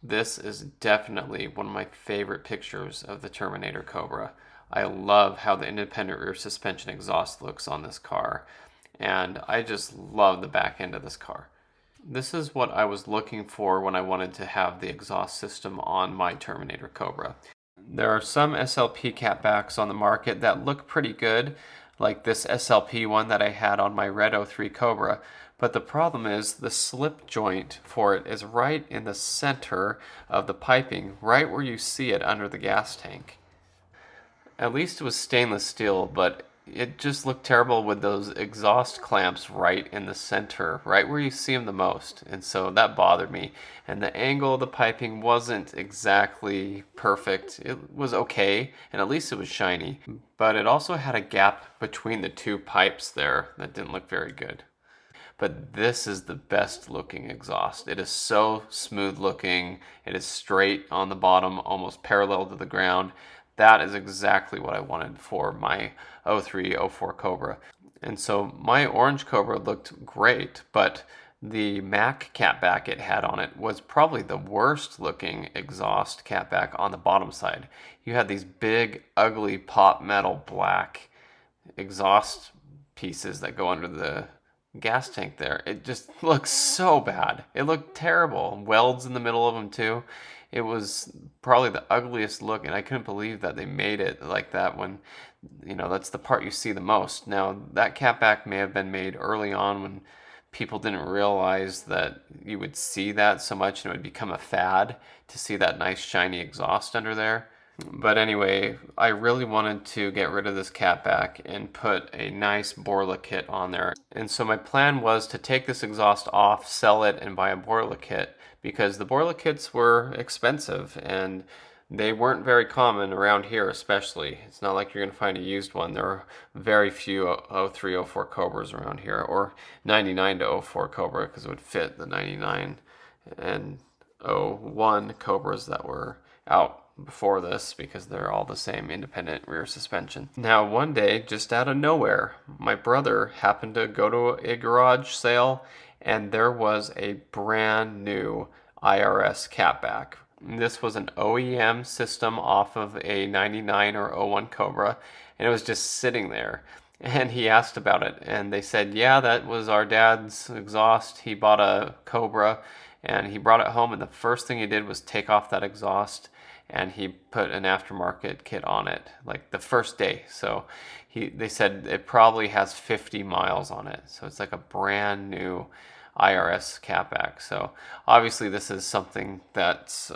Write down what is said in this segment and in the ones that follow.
This is definitely one of my favorite pictures of the Terminator Cobra. I love how the independent rear suspension exhaust looks on this car, and I just love the back end of this car. This is what I was looking for when I wanted to have the exhaust system on my Terminator Cobra. There are some SLP catbacks on the market that look pretty good, like this SLP one that I had on my Red 03 Cobra, but the problem is the slip joint for it is right in the center of the piping, right where you see it under the gas tank. At least it was stainless steel, but it just looked terrible with those exhaust clamps right in the center, right where you see them the most. And so that bothered me. And the angle of the piping wasn't exactly perfect. It was okay, and at least it was shiny. But it also had a gap between the two pipes there that didn't look very good. But this is the best looking exhaust. It is so smooth looking. It is straight on the bottom, almost parallel to the ground. That is exactly what I wanted for my 03, 04 Cobra. And so my orange Cobra looked great, but the Mac catback it had on it was probably the worst looking exhaust catback on the bottom side. You had these big, ugly pop metal black exhaust pieces that go under the gas tank there. It just looks so bad. It looked terrible. Welds in the middle of them too. It was probably the ugliest look, and I couldn't believe that they made it like that when, that's the part you see the most. Now, that catback may have been made early on when people didn't realize that you would see that so much and it would become a fad to see that nice shiny exhaust under there. But anyway, I really wanted to get rid of this catback and put a nice borla kit on there. And so my plan was to take this exhaust off, sell it, and buy a borla kit because the borla kits were expensive and they weren't very common around here, especially. It's not like you're going to find a used one. There are very few 03, 04 Cobras around here, or 99 to 04 Cobra because it would fit the 99 and 01 Cobras that were out before this because they're all the same independent rear suspension. Now, one day, just out of nowhere, my brother happened to go to a garage sale and there was a brand new IRS catback. This was an OEM system off of a 99 or 01 Cobra, and it was just sitting there. And he asked about it, and they said, yeah, that was our dad's exhaust. He bought a Cobra, and he brought it home, and the first thing he did was take off that exhaust and he put an aftermarket kit on it like the first day. So they said it probably has 50 miles on it. So it's like a brand new IRS catback. So obviously this is something that's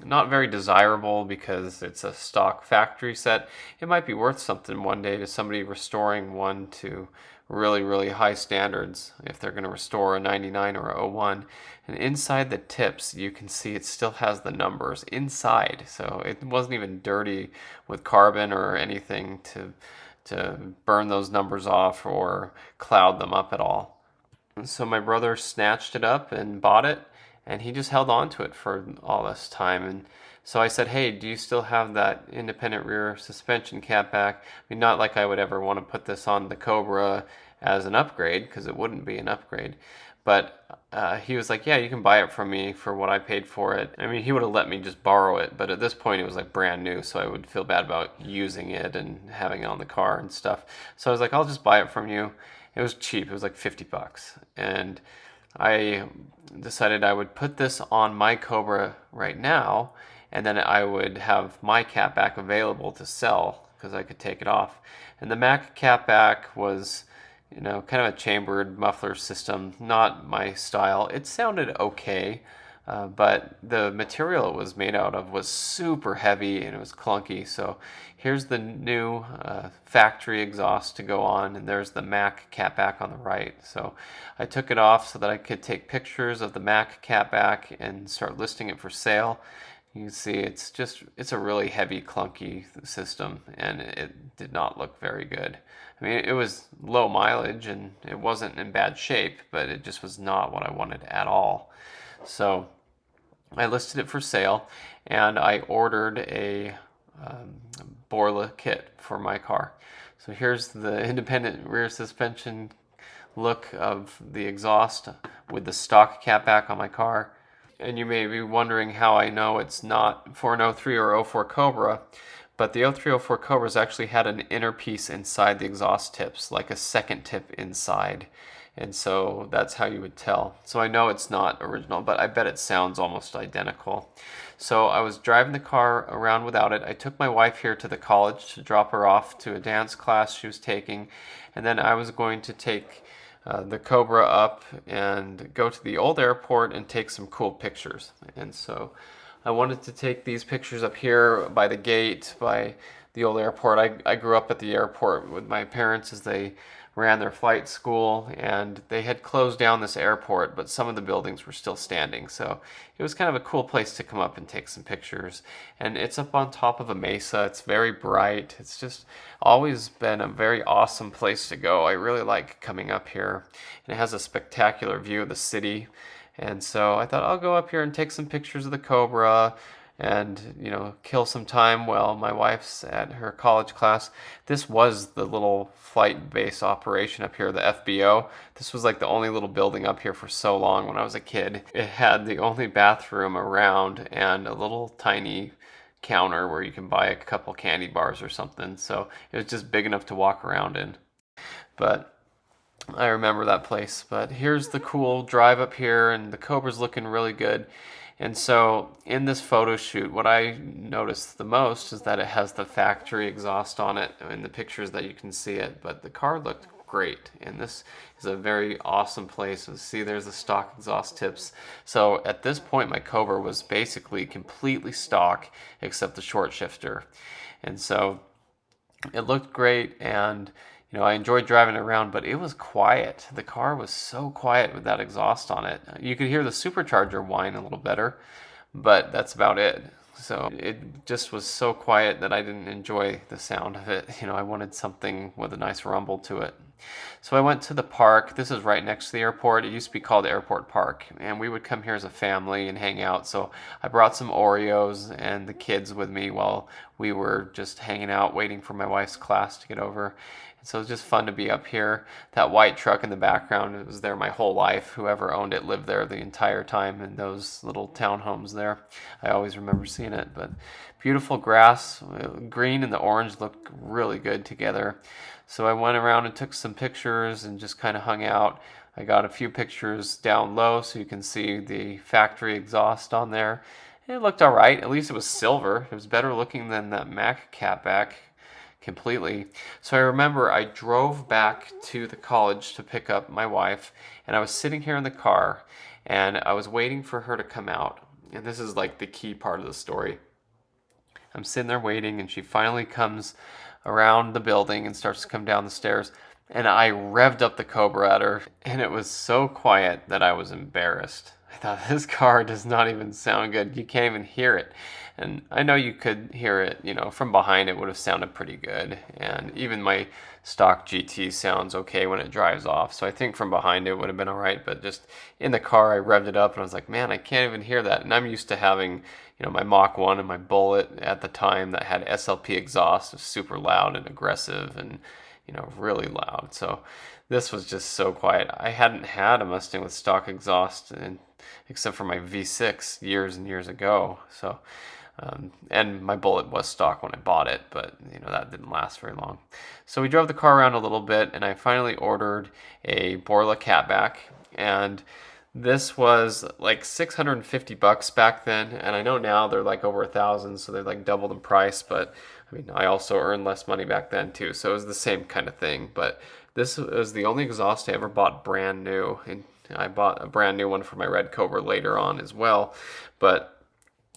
not very desirable because it's a stock factory set. It might be worth something one day to somebody restoring one to really, really high standards if they're going to restore a 99 or a 01. And inside the tips, you can see it still has the numbers inside. So it wasn't even dirty with carbon or anything to burn those numbers off or cloud them up at all. And so my brother snatched it up and bought it, and he just held on to it for all this time. And so I said, hey, do you still have that independent rear suspension catback? I mean, not like I would ever want to put this on the Cobra as an upgrade, because it wouldn't be an upgrade. But he was like, yeah, you can buy it from me for what I paid for it. I mean, he would have let me just borrow it, but at this point it was like brand new, so I would feel bad about using it and having it on the car and stuff. So I was like, I'll just buy it from you. It was cheap. It was like $50. And I decided I would put this on my Cobra right now, and then I would have my catback available to sell because I could take it off. And the Mac catback was, kind of a chambered muffler system, not my style. It sounded okay, but the material it was made out of was super heavy and it was clunky. So here's the new factory exhaust to go on, and there's the Mac catback on the right. So I took it off so that I could take pictures of the Mac catback and start listing it for sale. You can see it's a really heavy, clunky system, and it did not look very good. I mean, it was low mileage and it wasn't in bad shape, but it just was not what I wanted at all. So I listed it for sale, and I ordered a borla kit for my car. So here's the independent rear suspension look of the exhaust with the stock catback on my car. And you may be wondering how I know it's not for an '03 or '04 Cobra, but the '03-04 Cobras actually had an inner piece inside the exhaust tips, like a second tip inside. And so that's how you would tell. So I know it's not original, but I bet it sounds almost identical. So I was driving the car around without it. I took my wife here to the college to drop her off to a dance class she was taking, and then I was going to take the Cobra up and go to the old airport and take some cool pictures. And so I wanted to take these pictures up here by the gate, by the old airport. I grew up at the airport with my parents as they ran their flight school, and they had closed down this airport, but some of the buildings were still standing. So it was kind of a cool place to come up and take some pictures. And it's up on top of a mesa. It's very bright. It's just always been a very awesome place to go. I really like coming up here. And it has a spectacular view of the city. And so I thought I'll go up here and take some pictures of the Cobra and, kill some time while my wife's at her college class. This was the little flight base operation up here, the FBO. This was like the only little building up here for so long when I was a kid. It had the only bathroom around and a little tiny counter where you can buy a couple candy bars or something. So it was just big enough to walk around in. But I remember that place. But here's the cool drive up here, and the Cobra's looking really good. And so in this photo shoot, what I noticed the most is that it has the factory exhaust on it in the pictures that you can see it, but the car looked great. And this is a very awesome place. See, there's the stock exhaust tips. So at this point, my Cobra was basically completely stock except the short shifter. And so it looked great, and I enjoyed driving it around, but it was quiet. The car was so quiet with that exhaust on it. You could hear the supercharger whine a little better, but that's about it. So it just was so quiet that I didn't enjoy the sound of it. I wanted something with a nice rumble to it. So I went to the park. This is right next to the airport. It used to be called Airport Park, and we would come here as a family and hang out. So I brought some Oreos and the kids with me while we were just hanging out, waiting for my wife's class to get over. So it was just fun to be up here. That white truck in the background, it was there my whole life. Whoever owned it lived there the entire time in those little townhomes there. I always remember seeing it. But beautiful grass, green and the orange look really good together. So I went around and took some pictures and just kind of hung out. I got a few pictures down low so you can see the factory exhaust on there. It looked all right. At least it was silver. It was better looking than that Mac catback completely. So I remember I drove back to the college to pick up my wife, and I was sitting here in the car, and I was waiting for her to come out. And this is like the key part of the story. I'm sitting there waiting, and she finally comes around the building and starts to come down the stairs, and I revved up the Cobra at her, and it was so quiet that I was embarrassed. I thought, this car does not even sound good. You can't even hear it. And I know you could hear it, from behind it would have sounded pretty good. And even my stock GT sounds okay when it drives off. So I think from behind it would have been all right. But just in the car, I revved it up and I was like, man, I can't even hear that. And I'm used to having, my Mach 1 and my Bullet at the time that had SLP exhaust. It was super loud and aggressive and, really loud. So this was just so quiet. I hadn't had a Mustang with stock exhaust except for my V6 years and years ago. So, and my Bullet was stock when I bought it, but that didn't last very long. So we drove the car around a little bit, and I finally ordered a Borla catback, and this was like $650 back then, and I know now they're like over $1,000, so they're like doubled in price. But I also earned less money back then too, so it was the same kind of thing. But this was the only exhaust I ever bought brand new, and I bought a brand new one for my Red Cobra later on as well. But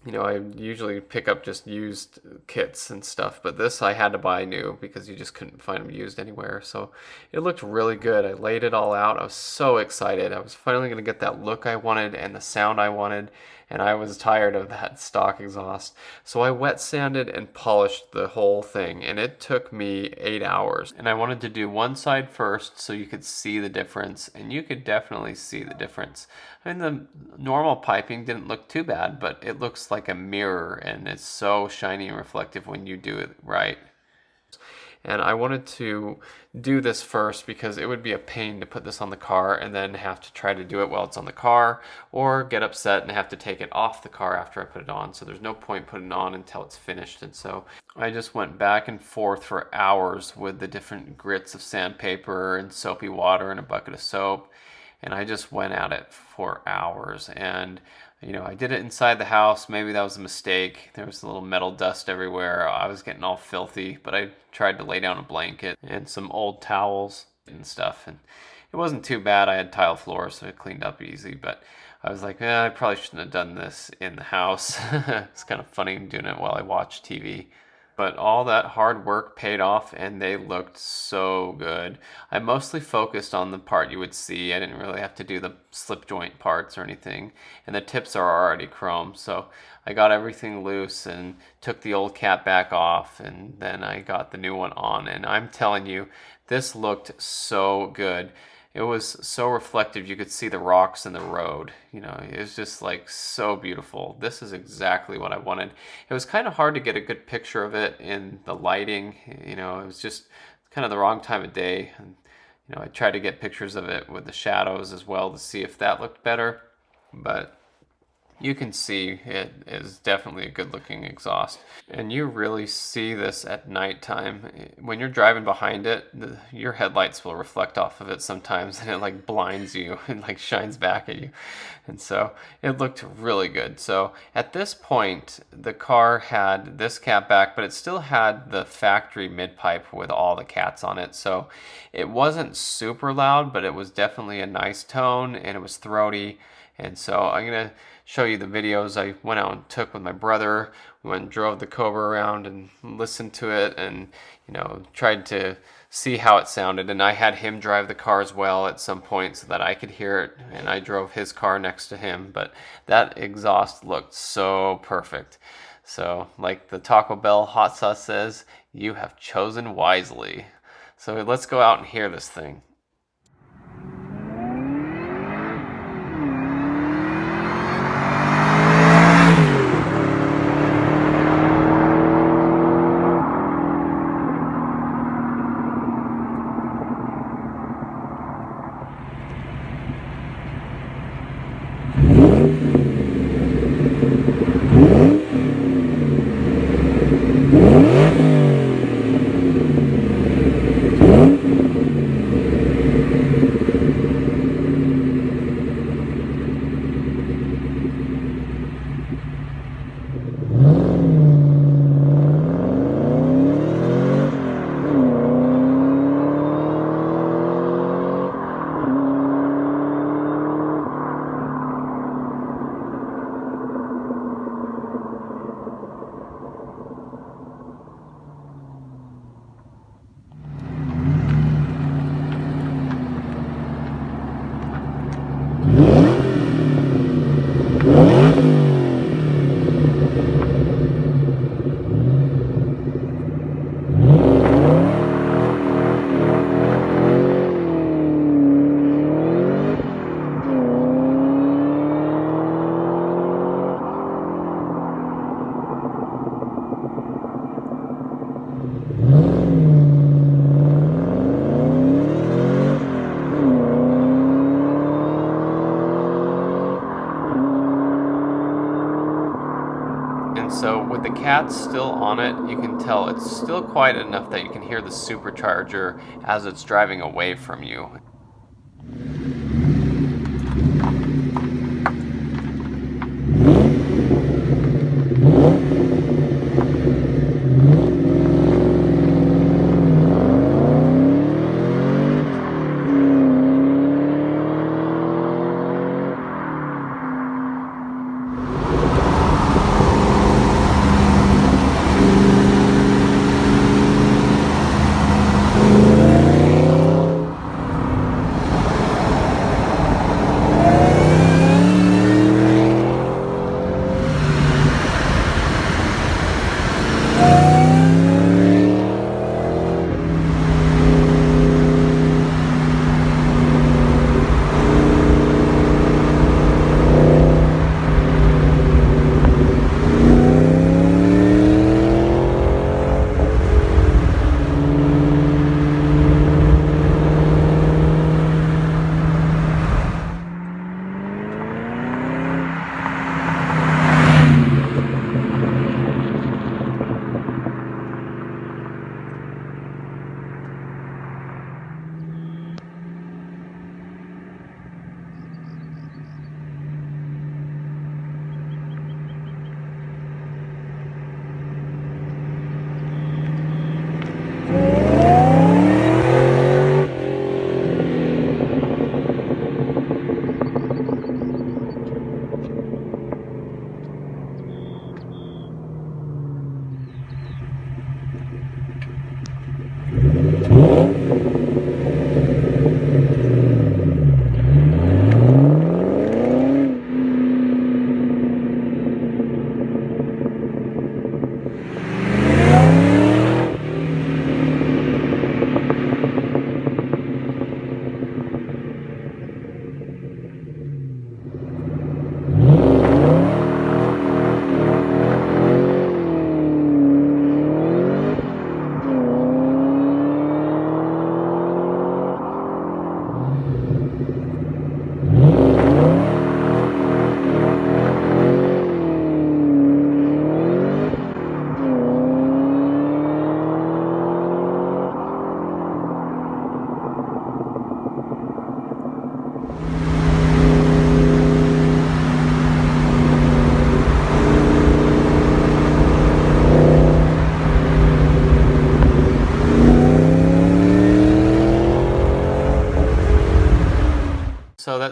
I usually pick up just used kits and stuff, but this I had to buy new because you just couldn't find them used anywhere. So it looked really good. I laid it all out. I was so excited. I was finally going to get that look I wanted and the sound I wanted, and I was tired of that stock exhaust. So I wet sanded and polished the whole thing, and it took me 8 hours. And I wanted to do one side first so you could see the difference, and you could definitely see the difference. The normal piping didn't look too bad, but it looks like a mirror, and it's so shiny and reflective when you do it right. And I wanted to do this first because it would be a pain to put this on the car and then have to try to do it while it's on the car, or get upset and have to take it off the car after I put it on. So there's no point putting it on until it's finished. And so I just went back and forth for hours with the different grits of sandpaper and soapy water and a bucket of soap. And I just went at it for hours. And I did it inside the house. Maybe that was a mistake. There was a little metal dust everywhere. I was getting all filthy, but I tried to lay down a blanket and some old towels and stuff. And it wasn't too bad. I had tile floors, so it cleaned up easy. But I was like, I probably shouldn't have done this in the house. It's kind of funny doing it while I watch TV. But all that hard work paid off, and they looked so good. I mostly focused on the part you would see. I didn't really have to do the slip joint parts or anything. And the tips are already chrome, so I got everything loose and took the old catback off, and then I got the new one on. And I'm telling you, this looked so good. It was so reflective, you could see the rocks in the road. It was just like so beautiful. This is exactly what I wanted. It was kind of hard to get a good picture of it in the lighting. It was just kind of the wrong time of day. And, I tried to get pictures of it with the shadows as well to see if that looked better. But you can see it is definitely a good looking exhaust. And you really see this at nighttime. When you're driving behind it, your headlights will reflect off of it sometimes, and it like blinds you and like shines back at you. And so it looked really good. So at this point, the car had this catback, but it still had the factory mid-pipe with all the cats on it. So it wasn't super loud, but it was definitely a nice tone, and it was throaty. And so I'm going to show you the videos I went out and took with my brother. We went and drove the Cobra around and listened to it, and tried to see how it sounded. And I had him drive the car as well at some point so that I could hear it, and I drove his car next to him. But that exhaust looked so perfect. So like the Taco Bell hot sauce says, you have chosen wisely. So let's go out and hear this thing. So with the cats still on it, you can tell it's still quiet enough that you can hear the supercharger as it's driving away from you.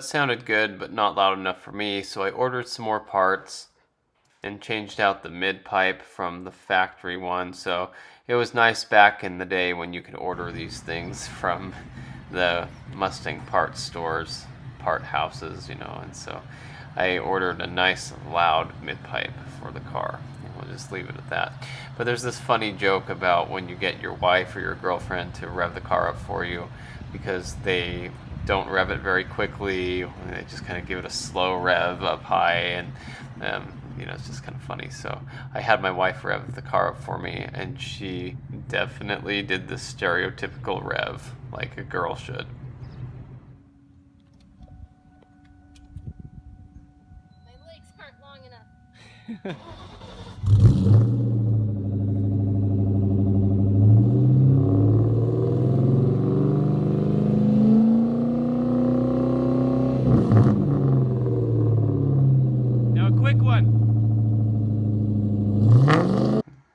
it sounded good, but not loud enough for me, so I ordered some more parts and changed out the mid pipe from the factory one. So it was nice back in the day when you could order these things from the Mustang parts stores, part houses, you know, and so I ordered a nice loud mid pipe for the car. We'll just leave it at that. But there's this funny joke about when you get your wife or your girlfriend to rev the car up for you, because they don't rev it very quickly. They just kind of give it a slow rev up high, and you know, it's just kind of funny. So I had my wife rev the car up for me, and she definitely did the stereotypical rev like a girl should. My legs aren't long enough. Now a quick one.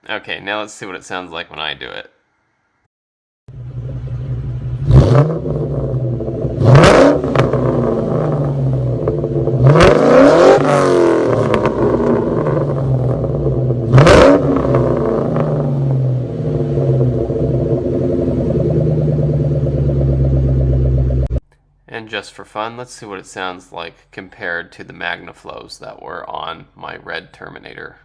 Okay, now let's see what it sounds like when I do it. And just for fun, let's see what it sounds like compared to the MagnaFlows that were on my red Terminator.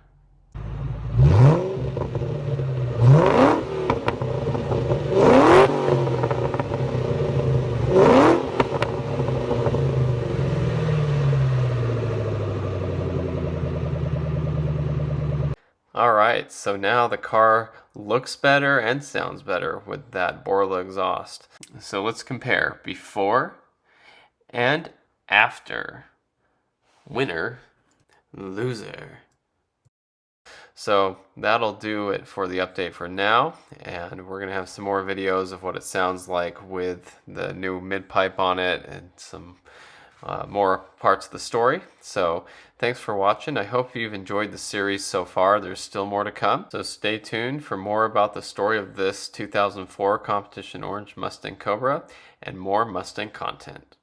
Alright, so now the car looks better and sounds better with that Borla exhaust. So let's compare before and after. Winner, loser. So that'll do it for the update for now, and we're going to have some more videos of what it sounds like with the new mid-pipe on it and some more parts of the story. So thanks for watching. I hope you've enjoyed the series so far. There's still more to come, so stay tuned for more about the story of this 2004 Competition Orange Mustang Cobra and more Mustang content.